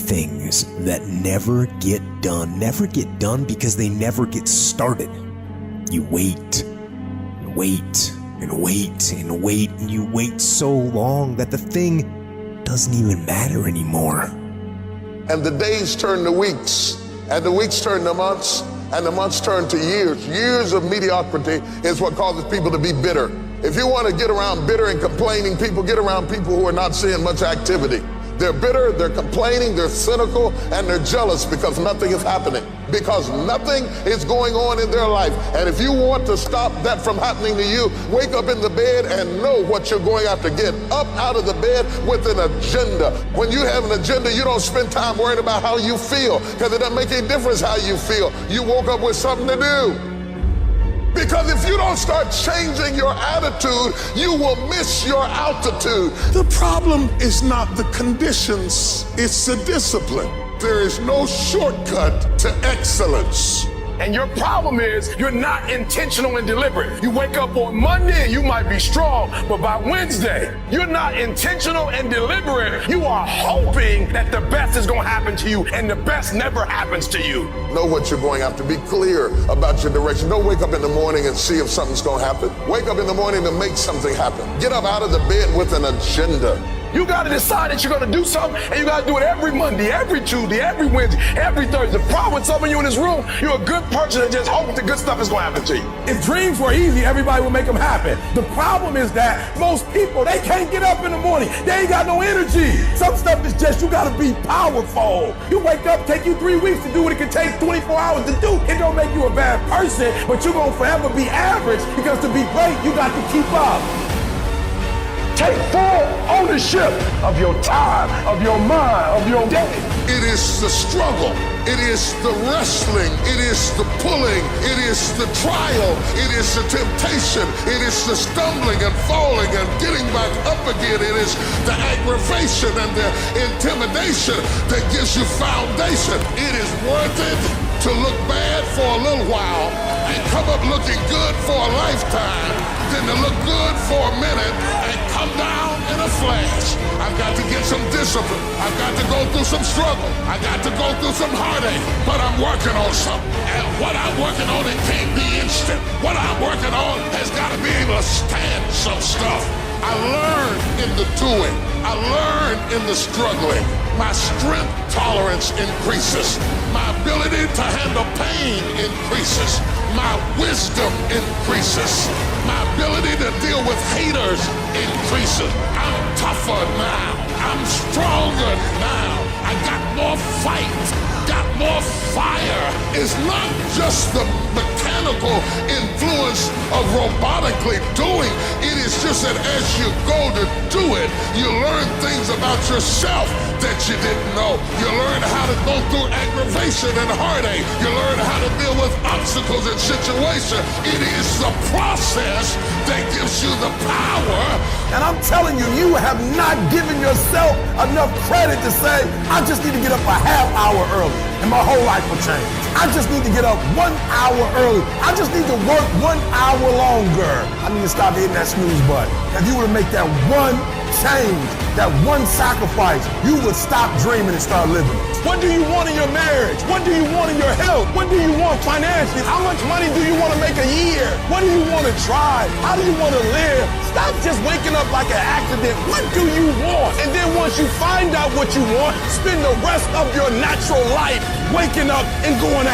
things that never get done because they never get started. You wait, and wait, and wait, and wait, and you wait so long that the thing doesn't even matter anymore. And the days turn to weeks, and the weeks turn to months, and the months turn to years. Years of mediocrity is what causes people to be bitter. If you want to get around bitter and complaining people, get around people who are not seeing much activity. They're bitter, they're complaining, they're cynical, and they're jealous because nothing is happening, because nothing is going on in their life. And if you want to stop that from happening to you, wake up in the bed and know what you're going after. Get up out of the bed with an agenda. When you have an agenda, you don't spend time worrying about how you feel, because it doesn't make any difference how you feel. You woke up with something to do. Because if you don't start changing your attitude, you will miss your altitude. The problem is not the conditions, it's the discipline. There is no shortcut to excellence. And your problem is you're not intentional and deliberate. You wake up on Monday and you might be strong, but by Wednesday, you're not intentional and deliberate. You are hoping that the best is gonna happen to you, and the best never happens to you. Know what you're going after. Be clear about your direction. Don't wake up in the morning and see if something's gonna happen. Wake up in the morning to make something happen. Get up out of the bed with an agenda. You gotta decide that you're gonna do something, and you gotta do it every Monday, every Tuesday, every Wednesday, every Thursday. The problem with some of you in this room, you're a good person that just hopes the good stuff is gonna happen to you. If dreams were easy, everybody would make them happen. The problem is that most people, they can't get up in the morning. They ain't got no energy. Some stuff is just, you gotta be powerful. You wake up, take you 3 weeks to do what it can take 24 hours to do. It don't make you a bad person, but you're gonna forever be average, because to be great, you got to keep up. Take full ownership of your time, of your mind, of your day. It is the struggle. It is the wrestling. It is the pulling. It is the trial. It is the temptation. It is the stumbling and falling and getting back up again. It is the aggravation and the intimidation that gives you foundation. It is worth it to look bad for a little while and come up looking good for a lifetime, than to look good for a minute and come down in a flash. I've got to get some discipline. I've got to go through some struggle. I got to go through some heartache, but I'm working on something. And what I'm working on, it can't be instant. What I'm working on has got to be able to stand some stuff. I learn in the doing. I learn in the struggling. My strength tolerance increases. My ability to handle pain increases. My wisdom increases. My ability to deal with haters increases. I'm tougher now. I'm stronger now. I got more fight, got more fire. It's not just the mechanical influence of robotically doing. It is just that as you go to do it, you learn things about yourself that you didn't know. You learn how to go through aggravation and heartache. You learn how to deal with obstacles and situations. It is the process that gives you the power. And I'm telling you, you have not given yourself enough credit to say, I just need to get up a half hour early and my whole life will change. I just need to get up 1 hour early. I just need to work 1 hour longer. I need to stop hitting that snooze button. If you were to make that one change, that one sacrifice, you would stop dreaming and start living. What do you want in your marriage? What do you want in your health? What do you want financially? How much money do you want to make a year? What do you want to try? How do you want to live? Stop just waking up like an accident. What do you want? And then once you find out what you want, spend the rest of your natural life waking up and going